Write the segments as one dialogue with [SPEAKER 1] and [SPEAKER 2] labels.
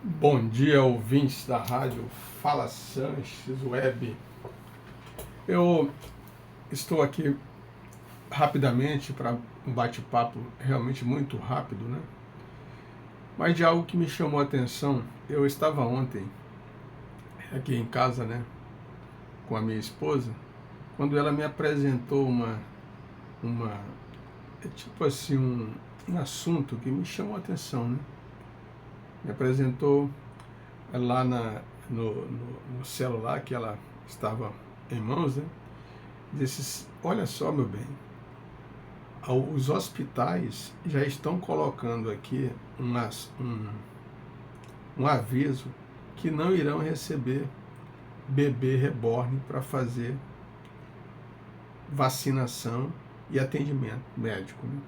[SPEAKER 1] Bom dia, ouvintes da rádio Fala Sanches Web. Eu estou aqui rapidamente para um bate-papo realmente muito rápido, né? Mas de algo que me chamou a atenção. Eu estava ontem aqui em casa, né, com a minha esposa, quando ela me apresentou uma tipo assim, um assunto que me chamou a atenção, né? Me apresentou lá no celular que ela estava em mãos, né? Disse: olha só, meu bem, os hospitais já estão colocando aqui um aviso que não irão receber bebê reborn para fazer vacinação e atendimento médico, né?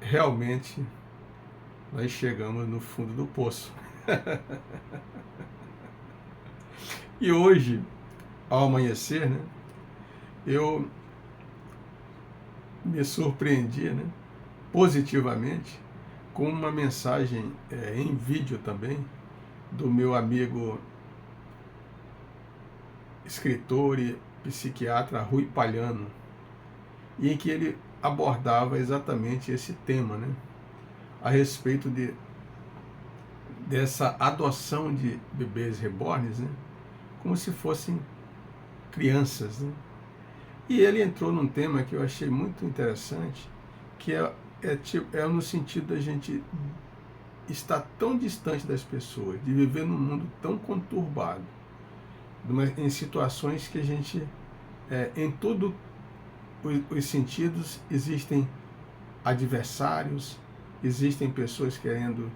[SPEAKER 1] Realmente nós chegamos no fundo do poço. E hoje, ao amanhecer, né, eu me surpreendi, né, positivamente, com uma mensagem em vídeo também do meu amigo escritor e psiquiatra Rui Palhano, e em que ele abordava exatamente esse tema, né, a respeito dessa adoção de bebês reborns, né, como se fossem crianças, né? E ele entrou num tema que eu achei muito interessante, que é no sentido da gente estar tão distante das pessoas, de viver num mundo tão conturbado, em situações que a gente, em todos os sentidos, existem adversários, existem pessoas querendo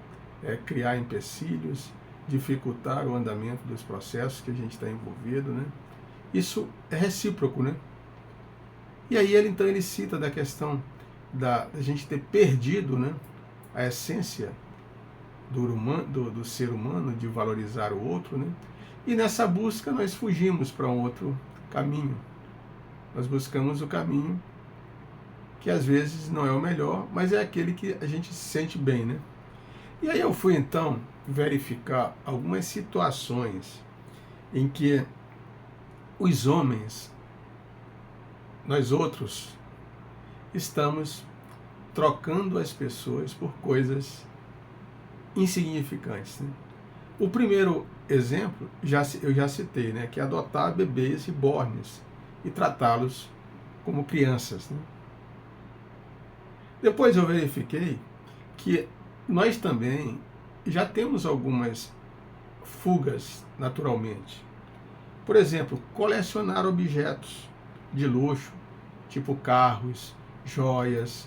[SPEAKER 1] criar empecilhos, dificultar o andamento dos processos que a gente está envolvido, né? Isso é recíproco, né? E aí ele cita da questão da gente ter perdido, né, a essência do ser humano, de valorizar o outro, né? E nessa busca nós fugimos para um outro caminho. Nós buscamos o caminho que às vezes não é o melhor, mas é aquele que a gente se sente bem, né? E aí eu fui então verificar algumas situações em que os homens, nós outros, estamos trocando as pessoas por coisas insignificantes, né? O primeiro exemplo, eu já citei, né, que é adotar bebês reborns e tratá-los como crianças, né? Depois eu verifiquei que nós também já temos algumas fugas naturalmente. Por exemplo, colecionar objetos de luxo, tipo carros, joias,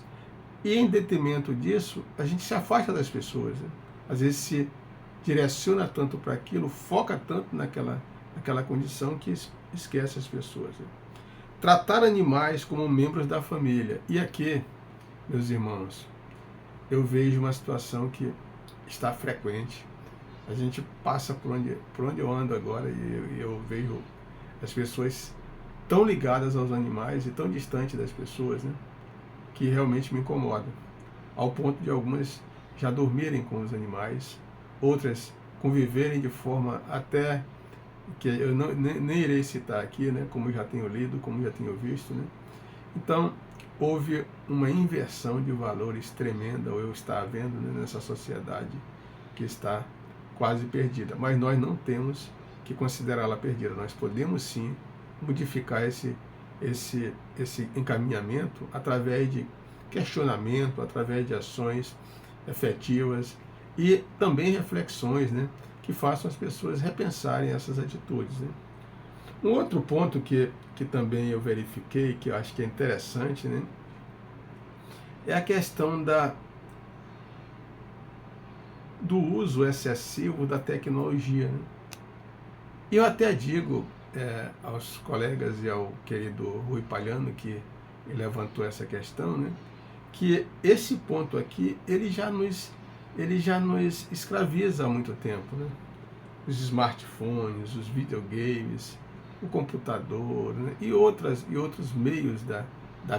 [SPEAKER 1] e em detrimento disso, a gente se afasta das pessoas, né? Às vezes se direciona tanto para aquilo, foca tanto naquela condição que esquece as pessoas, né? Tratar animais como membros da família. E aqui, meus irmãos, eu vejo uma situação que está frequente. A gente passa por onde eu ando agora e eu vejo as pessoas tão ligadas aos animais e tão distantes das pessoas, né, que realmente me incomoda. Ao ponto de algumas já dormirem com os animais, outras conviverem de forma até que eu nem irei citar aqui, né, como já tenho lido, como já tenho visto, né. Então, houve uma inversão de valores tremenda, ou eu está vendo, né, nessa sociedade que está quase perdida. Mas nós não temos que considerá-la perdida. Nós podemos sim modificar esse encaminhamento através de questionamento, através de ações efetivas e também reflexões, né, que façam as pessoas repensarem essas atitudes, né. Um outro ponto que também eu verifiquei, que eu acho que é interessante, né, é a questão do uso excessivo da tecnologia, né? E eu até digo aos colegas e ao querido Rui Palhano, que levantou essa questão, né, que esse ponto aqui, ele já nos escraviza há muito tempo, né? Os smartphones, os videogames, o computador, né, e outros meios da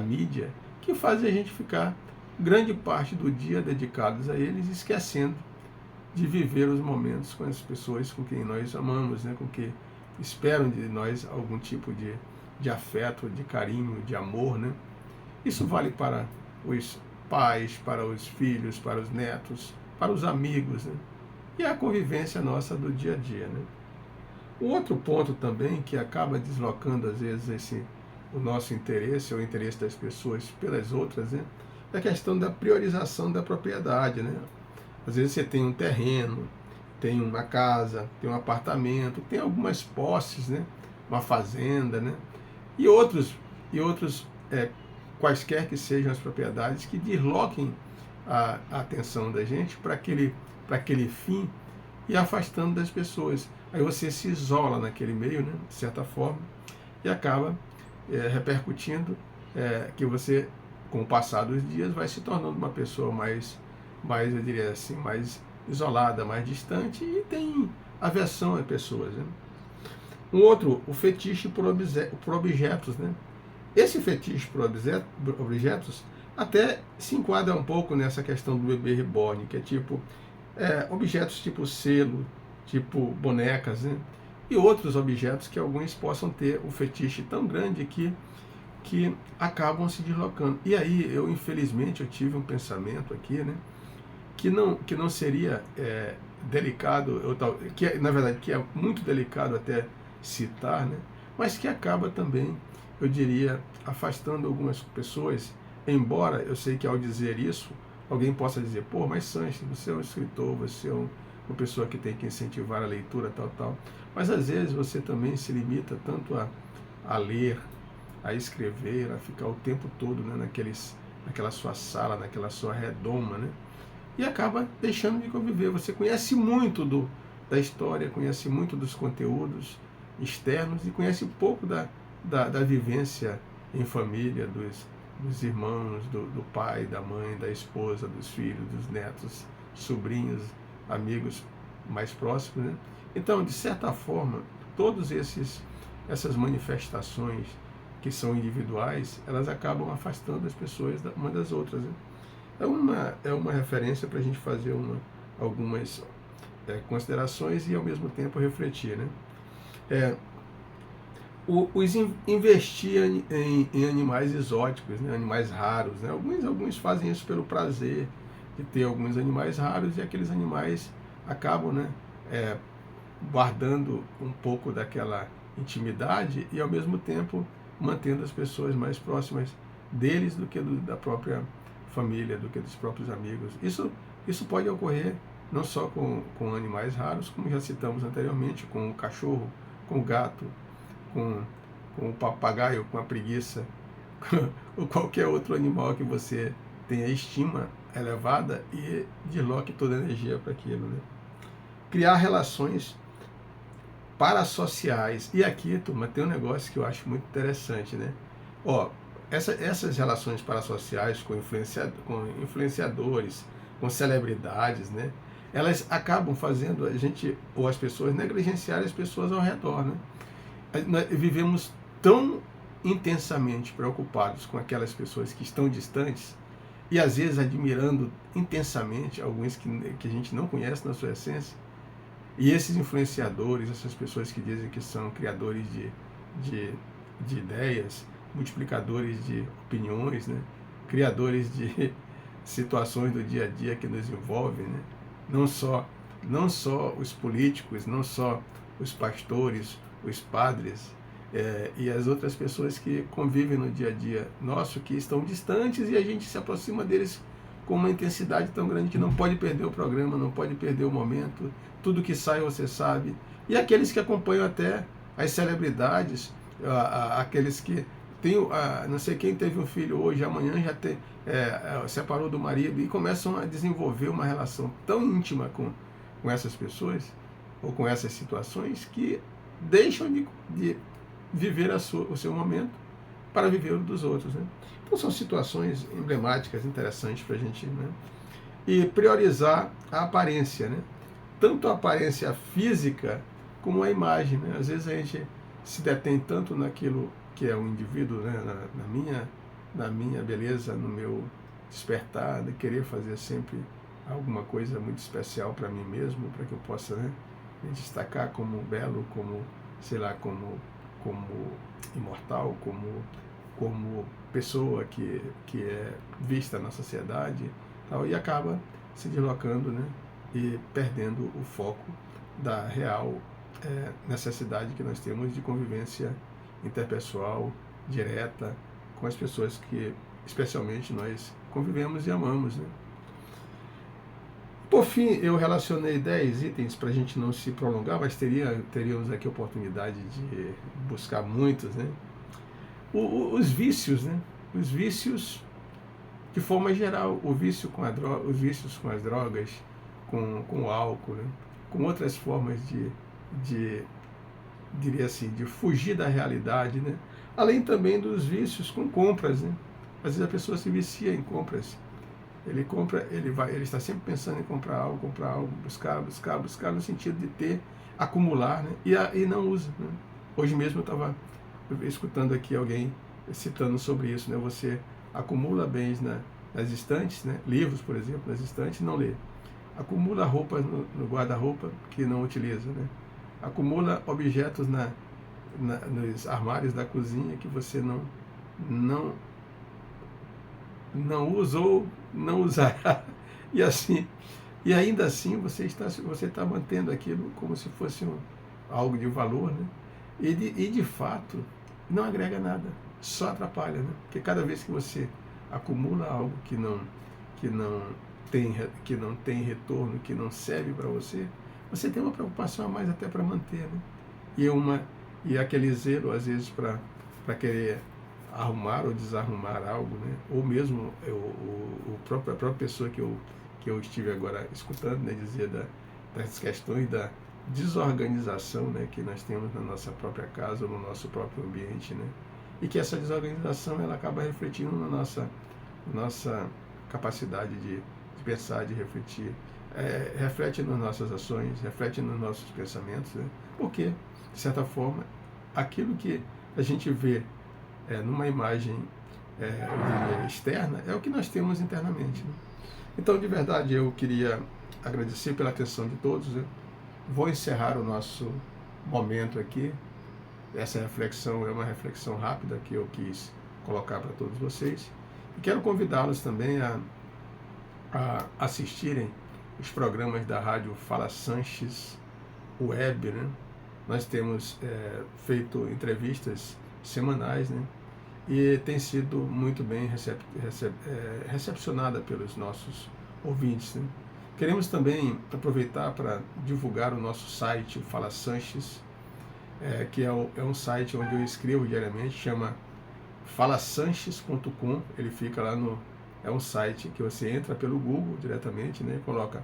[SPEAKER 1] mídia que fazem a gente ficar grande parte do dia dedicados a eles, esquecendo de viver os momentos com as pessoas com quem nós amamos, né? Com que esperam de nós algum tipo de afeto, de carinho, de amor, né? Isso vale para os pais, para os filhos, para os netos, para os amigos, né? E a convivência nossa do dia a dia, né? O outro ponto também que acaba deslocando às vezes o nosso interesse ou o interesse das pessoas pelas outras, né? É a questão da priorização da propriedade, né? Às vezes você tem um terreno, tem uma casa, tem um apartamento, tem algumas posses, né? Uma fazenda, né? E outros quaisquer que sejam as propriedades que desloquem a atenção da gente para aquele fim e afastando das pessoas. Aí você se isola naquele meio, né, de certa forma, e acaba repercutindo que você, com o passar dos dias, vai se tornando uma pessoa eu diria assim, mais isolada, mais distante e tem aversão a pessoas, né? Um outro, o fetiche por objetos, né? Esse fetiche por objetos até se enquadra um pouco nessa questão do bebê reborn, que é tipo objetos tipo selo, tipo bonecas, né? E outros objetos que alguns possam ter um fetiche tão grande que acabam se deslocando. E aí, infelizmente, eu tive um pensamento aqui, né? Que não seria delicado, na verdade, que é muito delicado até citar, né? Mas que acaba também, eu diria, afastando algumas pessoas, embora eu sei que ao dizer isso, alguém possa dizer, pô, mas Sanches, você é um escritor, você é uma pessoa que tem que incentivar a leitura, tal, tal. Mas às vezes você também se limita tanto a ler, a escrever, a ficar o tempo todo, né, naquela sua sala, naquela sua redoma, né? E acaba deixando de conviver. Você conhece muito da história, conhece muito dos conteúdos externos e conhece pouco da vivência em família, dos irmãos, do pai, da mãe, da esposa, dos filhos, dos netos, sobrinhos, amigos mais próximos, né? Então, de certa forma, todas essas manifestações que são individuais, elas acabam afastando as pessoas uma das outras, né? É uma referência para a gente fazer algumas considerações e, ao mesmo tempo, refletir, né? Investir em animais exóticos, né? Animais raros, né? Alguns fazem isso pelo prazer de ter alguns animais raros e aqueles animais acabam, né, guardando um pouco daquela intimidade e, ao mesmo tempo, mantendo as pessoas mais próximas deles do que da própria família, do que dos próprios amigos. Isso pode ocorrer não só com animais raros, como já citamos anteriormente, com o cachorro, com o gato, com o papagaio, com a preguiça, ou qualquer outro animal que você tenha estima elevada e desloque toda a energia para aquilo, né? Criar relações parasociais. E aqui, turma, tem um negócio que eu acho muito interessante, né? Essas relações parasociais com influenciadores, com celebridades, né? Elas acabam fazendo a gente, ou as pessoas, negligenciarem as pessoas ao redor, né? Nós vivemos tão intensamente preocupados com aquelas pessoas que estão distantes e às vezes admirando intensamente alguns que a gente não conhece na sua essência. E esses influenciadores, essas pessoas que dizem que são criadores de ideias, multiplicadores de opiniões, né? Criadores de situações do dia a dia que nos envolvem, né? Não só os políticos, não só os pastores, os padres e as outras pessoas que convivem no dia a dia nosso, que estão distantes e a gente se aproxima deles com uma intensidade tão grande que não pode perder o programa, não pode perder o momento, tudo que sai você sabe. E aqueles que acompanham até as celebridades, aqueles que tem, não sei quem teve um filho hoje, amanhã já separou do marido e começam a desenvolver uma relação tão íntima com essas pessoas ou com essas situações que deixam de viver o seu momento para viver o dos outros, né? Então são situações emblemáticas, interessantes para a gente, né? E priorizar a aparência, né? Tanto a aparência física como a imagem, né? Às vezes a gente se detém tanto naquilo que é o indivíduo, né? na minha beleza, no meu despertar, de querer fazer sempre alguma coisa muito especial para mim mesmo, para que eu possa, né, me destacar como belo, como, sei lá, como imortal, como pessoa que é vista na sociedade, tal, e acaba se deslocando, né, e perdendo o foco da real necessidade que nós temos de convivência interpessoal direta com as pessoas que, especialmente, nós convivemos e amamos, né? Por fim, eu relacionei 10 itens para a gente não se prolongar, mas teríamos aqui a oportunidade de buscar muitos, né? Os vícios, né? Os vícios, de forma geral, o vício com os vícios com as drogas, com o álcool, né? Com outras formas de, diria assim, de fugir da realidade, né? Além também dos vícios com compras, né? Às vezes a pessoa se vicia em compras. Ele compra, ele está sempre pensando em comprar algo, buscar, no sentido de ter, acumular, né? E não usa, né? Hoje mesmo eu estava escutando aqui alguém citando sobre isso, né? Você acumula bens nas estantes, né? Livros, por exemplo, nas estantes, não lê. Acumula roupas no guarda-roupa que não utiliza, né? Acumula objetos nos armários da cozinha que você não não usou, não usará. E assim, e ainda assim você está mantendo aquilo como se fosse algo de valor, né? E de fato não agrega nada, só atrapalha, né? Porque cada vez que você acumula algo que não que não tem retorno, que não serve para você, você tem uma preocupação a mais até para manter, né? E aquele zelo às vezes para querer arrumar ou desarrumar algo, né? Ou mesmo a própria pessoa que eu estive agora escutando, né, dizer das questões da desorganização, né, que nós temos na nossa própria casa ou no nosso próprio ambiente, né? E que essa desorganização ela acaba refletindo na nossa capacidade de pensar, de refletir, reflete nas nossas ações, reflete nos nossos pensamentos, né? Porque, de certa forma, aquilo que a gente vê numa imagem externa é o que nós temos internamente, né? Então, de verdade, eu queria agradecer pela atenção de todos. Eu vou encerrar o nosso momento aqui. Essa reflexão é uma reflexão rápida que eu quis colocar para todos vocês. E quero convidá-los também a assistirem os programas da rádio Fala Sanches Web, né? Nós temos feito entrevistas semanais, né? E tem sido muito bem recepcionada pelos nossos ouvintes, né? Queremos também aproveitar para divulgar o nosso site, o Fala Sanches, que é um site onde eu escrevo diariamente, chama falasanches.com. Ele fica lá é um site que você entra pelo Google diretamente, né? Coloca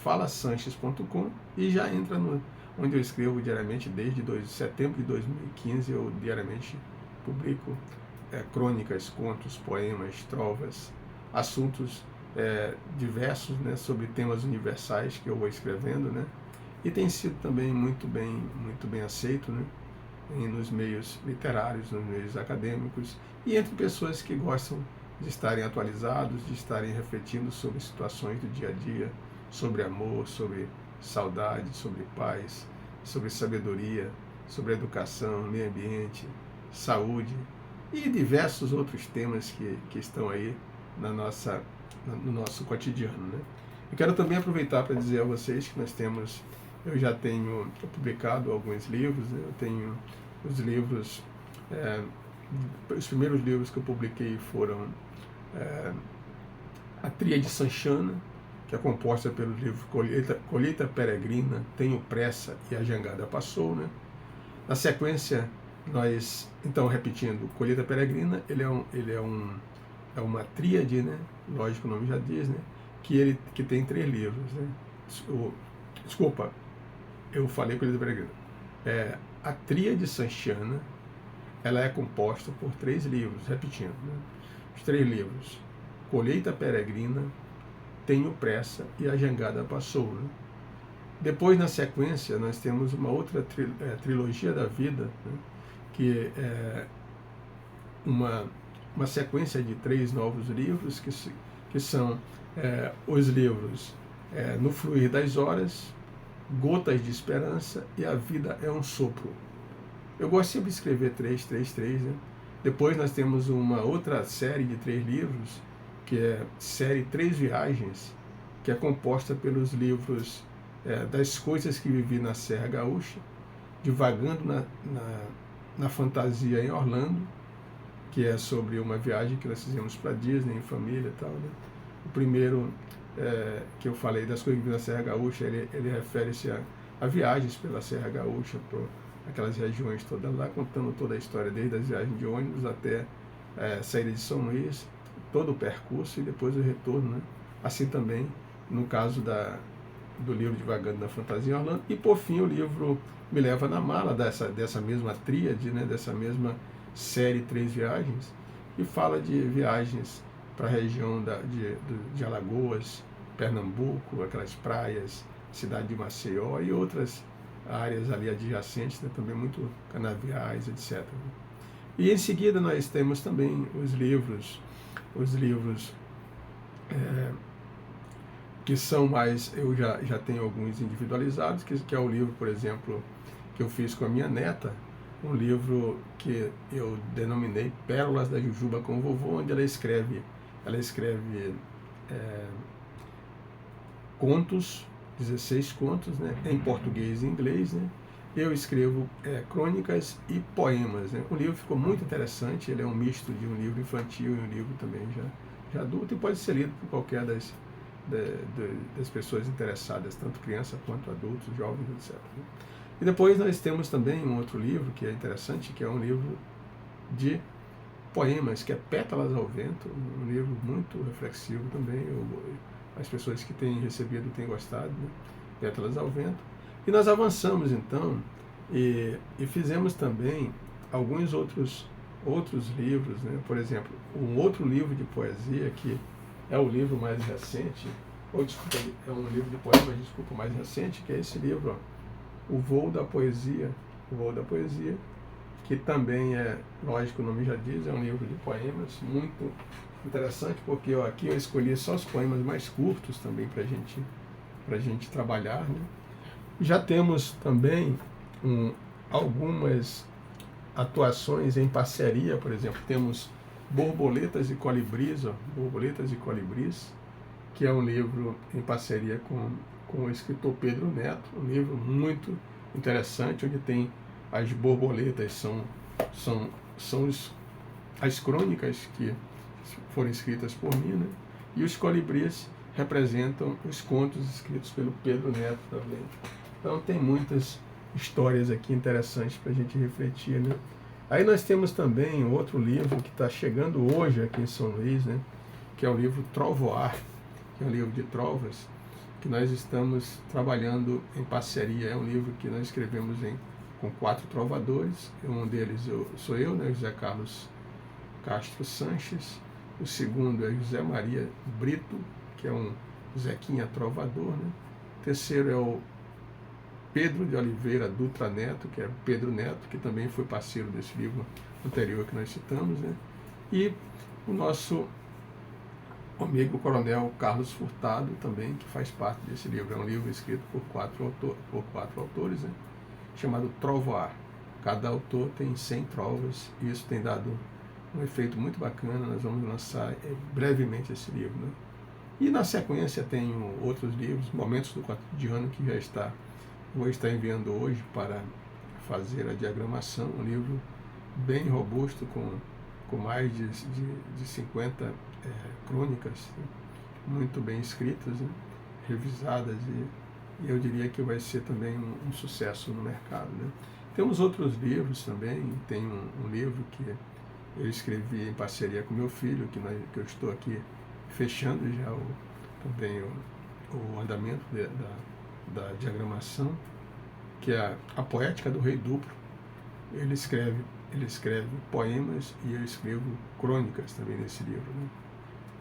[SPEAKER 1] falasanches.com e já entra onde eu escrevo diariamente desde setembro de 2015. Eu diariamente publico crônicas, contos, poemas, trovas, assuntos diversos, né, sobre temas universais que eu vou escrevendo, né? E tem sido também muito bem aceito, né, nos meios literários, nos meios acadêmicos e entre pessoas que gostam de estarem atualizados, de estarem refletindo sobre situações do dia a dia, sobre amor, sobre saudade, sobre paz, sobre sabedoria, sobre educação, meio ambiente, saúde e diversos outros temas que estão aí no nosso cotidiano, né? Eu quero também aproveitar para dizer a vocês que eu já tenho publicado alguns livros, né? Eu tenho os livros, os primeiros livros que eu publiquei foram a Tríade Sanchana, que é composta pelos livros Colheita Peregrina, Tenho Pressa e A Jangada Passou, né? Na sequência, então, repetindo, Colheita Peregrina, ele é uma tríade, né? Lógico, o nome já diz, né? Que tem 3 livros, né? Desculpa, eu falei Colheita Peregrina. A Tríade Sanchana, ela é composta por 3 livros, repetindo, né? Os 3 livros, Colheita Peregrina, Tenho Pressa e A Jangada Passou, né? Depois, na sequência, nós temos uma outra trilogia da vida, né? Que é uma sequência de 3 novos livros, que são os livros No fluir das horas, gotas de esperança e a vida é um sopro. Eu gosto sempre de escrever 3, 3, 3, né? Depois nós temos uma outra série de 3 livros, que é série 3 Viagens, que é composta pelos livros das coisas que vivi na Serra Gaúcha, Divagando na Fantasia em Orlando, que é sobre uma viagem que nós fizemos para Disney, em família e tal, né? O primeiro que eu falei das coisas que vivi na Serra Gaúcha, ele refere-se a viagens pela Serra Gaúcha, por aquelas regiões todas lá, contando toda a história, desde as viagens de ônibus até a saída de São Luís, todo o percurso e depois o retorno, né? Assim também no caso do livro Divagando na Fantasia em Orlando, e por fim o livro Me Leva na Mala, dessa mesma tríade, né? Dessa mesma série 3 Viagens, e fala de viagens para a região de Alagoas, Pernambuco, aquelas praias, cidade de Maceió e outras áreas ali adjacentes, né, também muito canaviais, etc. E em seguida nós temos também os livros que são mais, eu já tenho alguns individualizados, que é o livro, por exemplo, que eu fiz com a minha neta, um livro que eu denominei Pérolas da Jujuba com o Vovô, onde ela escreve contos, 16 contos, né, em português e inglês, né. Eu escrevo crônicas e poemas, né. O livro ficou muito interessante, ele é um misto de um livro infantil e um livro também já adulto, e pode ser lido por qualquer das pessoas interessadas, tanto criança quanto adultos, jovens, etc. E depois nós temos também um outro livro que é interessante, que é um livro de poemas, que é Pétalas ao Vento, um livro muito reflexivo também. As pessoas que têm recebido têm gostado, né? Pétalas ao Vento. E nós avançamos então e fizemos também alguns outros livros, né? Por exemplo, um outro livro de poesia que é o livro mais recente, é um livro de poemas, desculpa, mais recente, que é esse livro, ó, O Voo da Poesia, que também lógico, o nome já diz, é um livro de poemas, muito interessante, porque aqui eu escolhi só os poemas mais curtos também para a gente trabalhar, né? Já temos também algumas atuações em parceria, por exemplo, temos Borboletas e Colibris, que é um livro em parceria com o escritor Pedro Neto, um livro muito interessante, onde tem as borboletas, são as crônicas que foram escritas por mim, né? E os colibris representam os contos escritos pelo Pedro Neto também. Então tem muitas histórias aqui interessantes para a gente refletir, né? Aí nós temos também outro livro que está chegando hoje aqui em São Luís, né? Que é o livro Trovoar, que é um livro de trovas, que nós estamos trabalhando em parceria. É um livro que nós escrevemos com 4 trovadores. Um deles sou eu, né? José Carlos Castro Sanches. O segundo é José Maria Brito, que é um Zequinha trovador, né? O terceiro é o Pedro de Oliveira Dutra Neto, que é Pedro Neto, que também foi parceiro desse livro anterior que nós citamos, né? E o nosso amigo Coronel Carlos Furtado também, que faz parte desse livro. É um livro escrito por quatro autores, né? Chamado Trovoar. Cada autor tem 100 trovas e isso tem dado um efeito muito bacana. Nós vamos lançar brevemente esse livro, né? E na sequência tenho outros livros, Momentos do Cotidiano, que vou estar enviando hoje para fazer a diagramação, um livro bem robusto, com mais de 50 crônicas, né? Muito bem escritas, né? Revisadas, e eu diria que vai ser também um sucesso no mercado, né? Temos outros livros também, tem um livro que eu escrevi em parceria com meu filho, que eu estou aqui fechando já também o andamento da diagramação, que é a Poética do Rei Duplo. Ele escreve poemas e eu escrevo crônicas também nesse livro, né?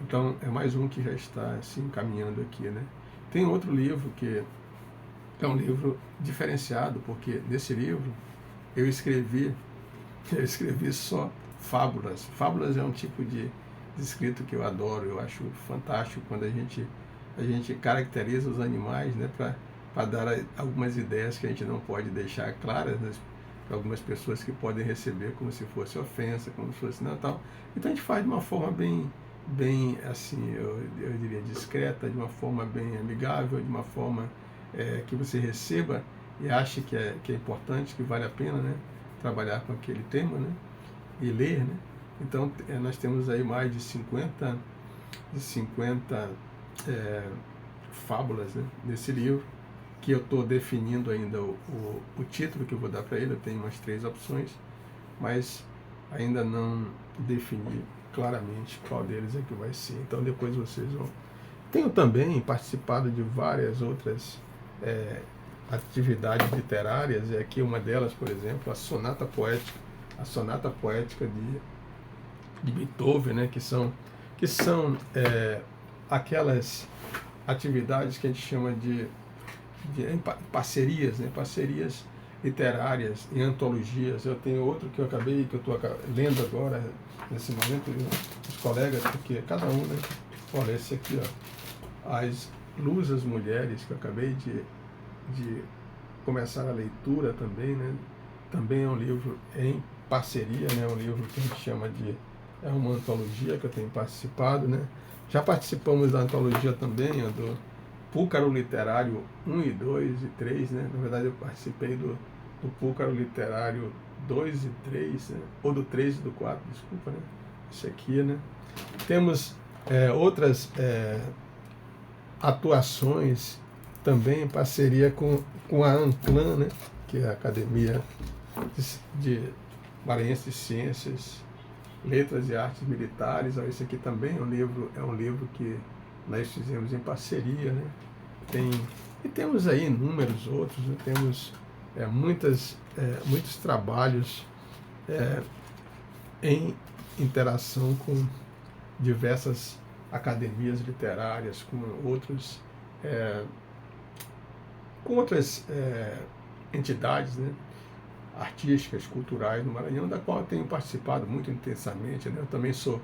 [SPEAKER 1] Então é mais um que já está assim caminhando aqui, né? Tem outro livro que é um livro diferenciado, porque nesse livro eu escrevi só fábulas. Fábulas é um tipo de escrito que eu adoro, eu acho fantástico quando a gente a gente caracteriza os animais, né, para dar algumas ideias que a gente não pode deixar claras, né, para algumas pessoas que podem receber como se fosse ofensa, como se fosse não tal. Então a gente faz de uma forma bem assim, eu diria discreta, de uma forma bem amigável, de uma forma que você receba e ache que é importante, que vale a pena, né, trabalhar com aquele tema, né, e ler, né. Então nós temos aí mais de 50 fábulas, né, nesse livro, que eu estou definindo ainda o título que eu vou dar para ele. Eu tenho umas 3 opções, mas ainda não defini claramente qual deles é que vai ser. Então depois vocês vão... Tenho também participado de várias outras atividades literárias, e aqui uma delas, por exemplo, a Sonata Poética de Beethoven, né, que são aquelas atividades que a gente chama de parcerias, né, parcerias literárias e antologias. Eu tenho outro que eu estou lendo agora, nesse momento, os colegas, porque cada um, né, olha, esse aqui, ó, As Lusas Mulheres, que eu acabei de começar a leitura também, né, também é um livro em parceria, né, um livro que a gente chama de, é uma antologia que eu tenho participado, né. Já participamos da antologia também, ó, do Púcaro Literário 1 e 2 e 3, né? Na verdade eu participei do Púcaro Literário 2 e 3, né? Ou do 3 e do 4, desculpa, né? Esse aqui, né? Temos outras atuações também em parceria com a ANCLAN, né? Que é a Academia de Maranhense de Ciências, Letras e Artes Militares. Esse aqui também é um livro que nós fizemos em parceria, né? E temos aí inúmeros outros, né? Temos muitos trabalhos em interação com diversas academias literárias, com outras entidades, né, artísticas, culturais no Maranhão, da qual eu tenho participado muito intensamente, né? Eu também sou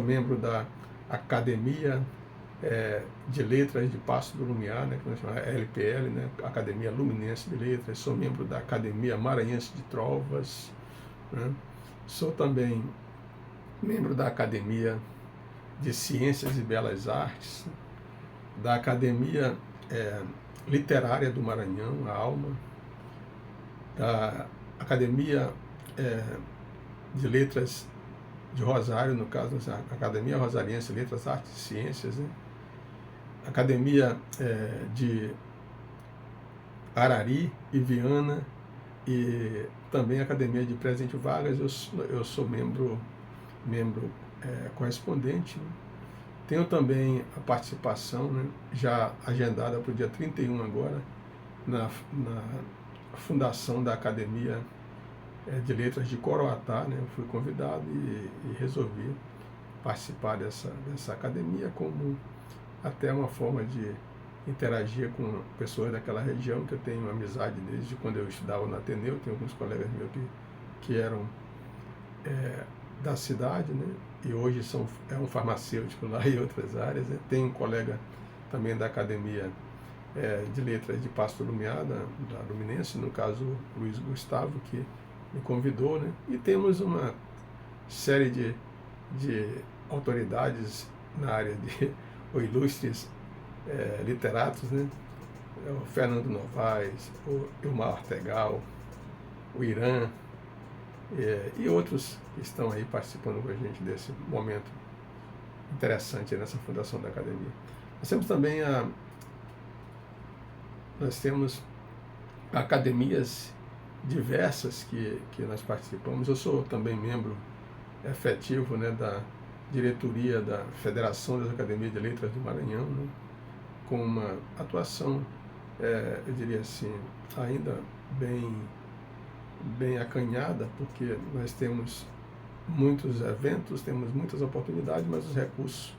[SPEAKER 1] membro da Academia de Letras de Paço do Lumiar, né, que nós chamamos LPL, né, Academia Luminense de Letras. Sou membro da Academia Maranhense de Trovas, né? Sou também membro da Academia de Ciências e Belas Artes, da Academia Literária do Maranhão, a ALMA, da Academia de Letras de Rosário, no caso, a Academia Rosariense de Letras, Artes e Ciências, né? Academia de Arari e Viana, e também a Academia de Presidente Vargas. Eu sou membro correspondente, né? Tenho também a participação, né, já agendada para o dia 31 agora, na fundação da Academia de Letras de Coroatá, né? Eu fui convidado e resolvi participar dessa academia, como até uma forma de interagir com pessoas daquela região, que eu tenho amizade desde quando eu estudava no Ateneu. Tenho alguns colegas meus que eram da cidade, né? E hoje é um farmacêutico lá e outras áreas, né? Tem um colega também da Academia de Letras de Paço do Lumiar, da Luminense, no caso o Luiz Gustavo, que me convidou, né? E temos uma série de autoridades na área de ilustres literatos, né? O Fernando Novaes, o Ilmar Ortegal, o Irã, e outros que estão aí participando com a gente desse momento interessante nessa fundação da academia. Nós temos também academias diversas que nós participamos. Eu sou também membro efetivo, né, da diretoria da Federação das Academias de Letras do Maranhão, né, com uma atuação, eu diria assim, ainda bem acanhada, porque nós temos muitos eventos, temos muitas oportunidades, mas os recursos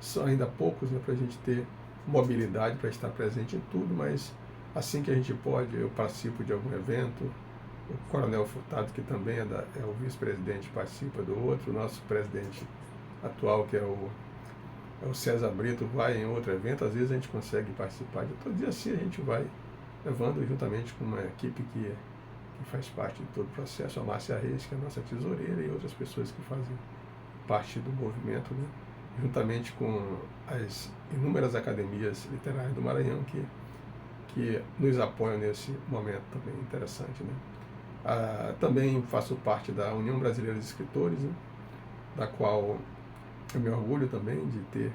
[SPEAKER 1] são ainda poucos, né, para a gente ter mobilidade para estar presente em tudo. Mas assim que a gente pode, eu participo de algum evento. O Coronel Furtado, que também é o vice-presidente, participa do outro. O nosso presidente atual, que é o o César Brito vai em outro evento, às vezes a gente consegue participar de todo dia, assim a gente vai levando juntamente com uma equipe que faz parte de todo o processo, a Márcia Reis, que é a nossa tesoureira, e outras pessoas que fazem parte do movimento, né? Juntamente com as inúmeras academias literárias do Maranhão que nos apoiam nesse momento também interessante, né? Também faço parte da União Brasileira de Escritores, né? Da qual eu me orgulho também de ter,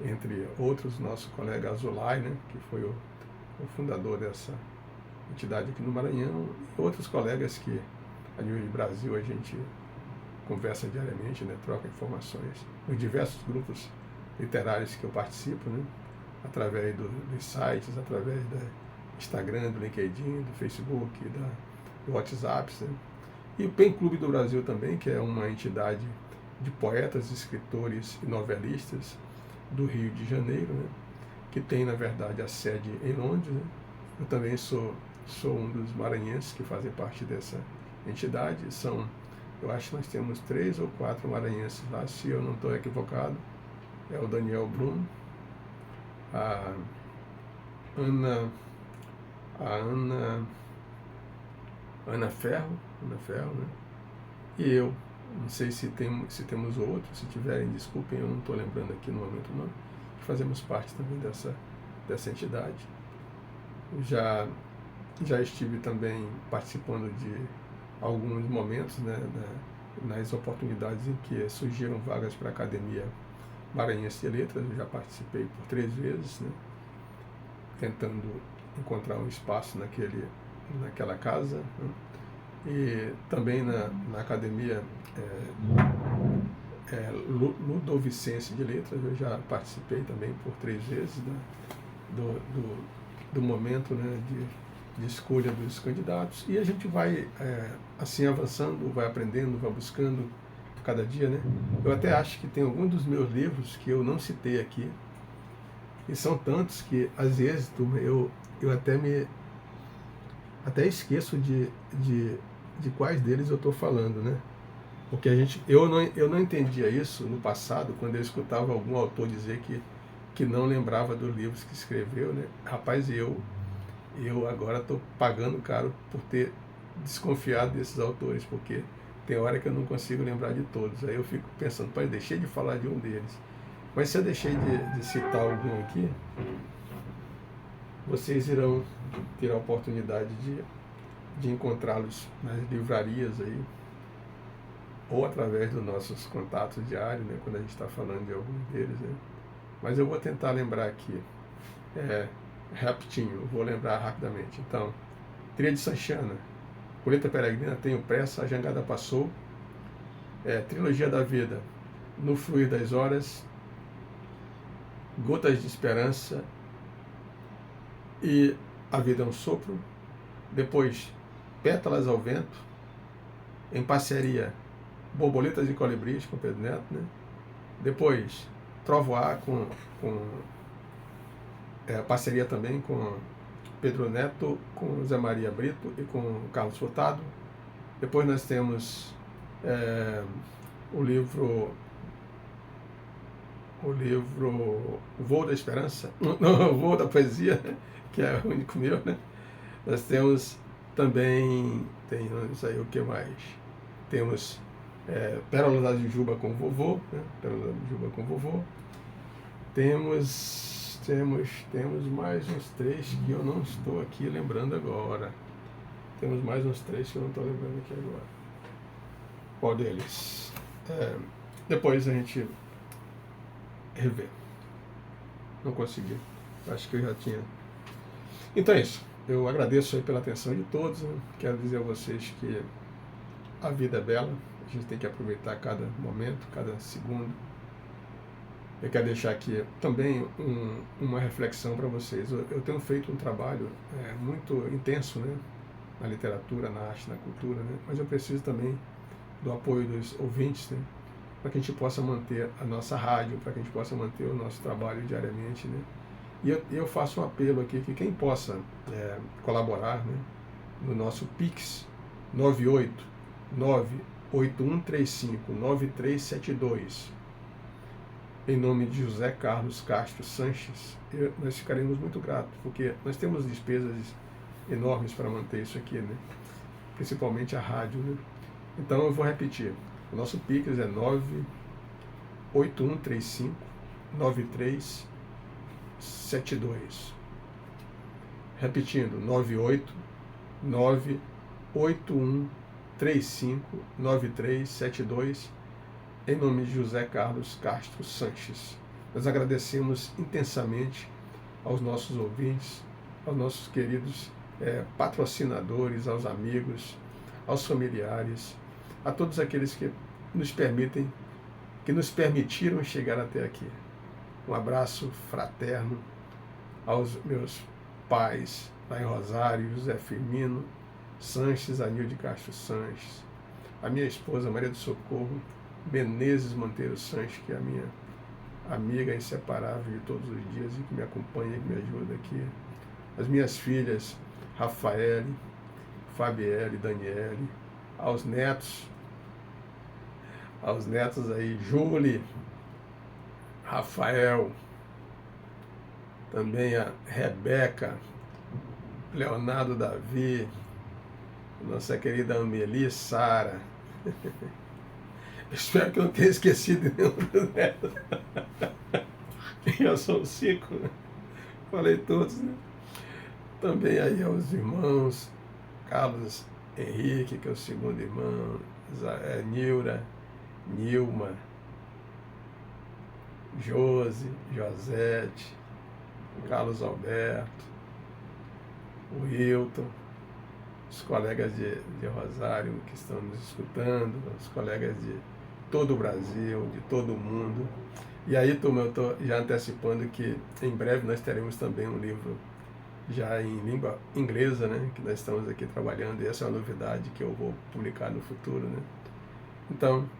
[SPEAKER 1] entre outros, nosso colega Azulay, né? Que foi o fundador dessa entidade aqui no Maranhão, e outros colegas que a nível de Brasil a gente conversa diariamente, né, troca informações nos diversos grupos literários que eu participo, né, através dos sites, através do Instagram, do LinkedIn, do Facebook, do WhatsApp, né, e o PEN Clube do Brasil também, que é uma entidade de poetas, escritores e novelistas do Rio de Janeiro, né, que tem, na verdade, a sede em Londres, né. Eu também sou um dos maranhenses que fazem parte dessa entidade. Eu acho que nós temos 3 ou 4 maranhenses lá, se eu não estou equivocado. É o Daniel Brum, a Ana Ferro, né? E eu. Não sei se temos outros, se tiverem, desculpem, eu não estou lembrando aqui no momento não. Fazemos parte também dessa entidade. Já estive também participando de alguns momentos, né, nas oportunidades em que surgiram vagas para a Academia Maranhense de Letras. Eu já participei por 3 vezes, né, tentando encontrar um espaço naquela casa, né, e também na Academia Ludovicense de Letras. Eu já participei também por 3 vezes, né, do momento, né, de escolha dos candidatos, e a gente vai assim avançando, vai aprendendo, vai buscando cada dia, né? Eu até acho que tem alguns dos meus livros que eu não citei aqui, e são tantos que às vezes eu até esqueço de quais deles eu estou falando, né? Porque eu não entendia isso no passado, quando eu escutava algum autor dizer que não lembrava dos livros que escreveu, né? Rapaz, eu agora estou pagando caro por ter desconfiado desses autores, porque tem hora que eu não consigo lembrar de todos. Aí eu fico pensando, pai, deixei de falar de um deles. Mas se eu deixei de citar algum aqui, vocês irão ter a oportunidade de encontrá-los nas livrarias aí, ou através dos nossos contatos diários, né, quando a gente está falando de algum deles, né? Mas eu vou tentar lembrar aqui, rapidinho, vou lembrar rapidamente. Então, Tria de Sanchana, Colheita Peregrina, Tenho Pressa, A Jangada Passou, Trilogia da Vida, No Fluir das Horas, Gotas de Esperança e A Vida é um Sopro. Depois, Pétalas ao Vento, Em Parceria, Borboletas e Colibris, com Pedro Neto, né? Depois, Trovoar, com parceria também com Pedro Neto, com Zé Maria Brito e com Carlos Furtado. Depois nós temos o livro O Voo da Esperança, não, O Voo da Poesia, que é o único meu, né? Nós temos também, temos aí o que mais? Temos Pérolas da Jujuba com Vovô, né? Pérolas da Jujuba com Vovô. Temos mais uns 3 que eu não estou aqui lembrando agora. Temos mais uns 3 que eu não estou lembrando aqui agora. Qual deles? Depois a gente revê. Não consegui. Acho que eu já tinha. Então é isso. Eu agradeço aí pela atenção de todos, né? Quero dizer a vocês que a vida é bela. A gente tem que aproveitar cada momento, cada segundo. Eu quero deixar aqui também uma reflexão para vocês. Eu tenho feito um trabalho muito intenso, né, na literatura, na arte, na cultura, né, mas eu preciso também do apoio dos ouvintes, né, para que a gente possa manter a nossa rádio, para que a gente possa manter o nosso trabalho diariamente, né. E eu faço um apelo aqui que quem possa colaborar, né, no nosso Pix 98981359372, em nome de José Carlos Castro Sanches, nós ficaremos muito gratos, porque nós temos despesas enormes para manter isso aqui, né? Principalmente a rádio, né? Então eu vou repetir. O nosso Pix é 981359372. Repetindo, 981359372, em nome de José Carlos Castro Sanches. Nós agradecemos intensamente aos nossos ouvintes, aos nossos queridos patrocinadores, aos amigos, aos familiares, a todos aqueles que nos permitiram chegar até aqui. Um abraço fraterno aos meus pais lá em Rosário, José Firmino Sanches, Anilde Castro Sanches, a minha esposa Maria do Socorro Menezes Monteiro Sanches, que é a minha amiga inseparável de todos os dias e que me acompanha, que me ajuda aqui. As minhas filhas Rafaele, Fabielle, Daniele, aos netos aí, Júlia, Rafael, também a Rebeca, Leonardo Davi, nossa querida Amelie, Sara. Espero que eu não tenha esquecido nenhum dos netos. Já são 5, né? Falei todos, né? Também aí aos irmãos, Carlos Henrique, que é o segundo irmão, Nilra, Nilma, Josi, Josete, Carlos Alberto, o Hilton, os colegas de Rosário que estão nos escutando, os colegas de todo o Brasil, de todo o mundo. E aí, turma, eu estou já antecipando que em breve nós teremos também um livro já em língua inglesa, né, que nós estamos aqui trabalhando, e essa é uma novidade que eu vou publicar no futuro, né. Então,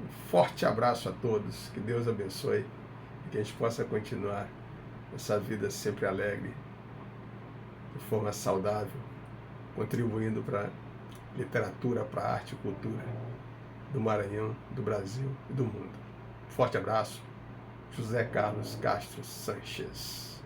[SPEAKER 1] um forte abraço a todos, que Deus abençoe, e que a gente possa continuar essa vida sempre alegre, de forma saudável, contribuindo para a literatura, para a arte e cultura do Maranhão, do Brasil e do mundo. Forte abraço, José Carlos Castro Sanches.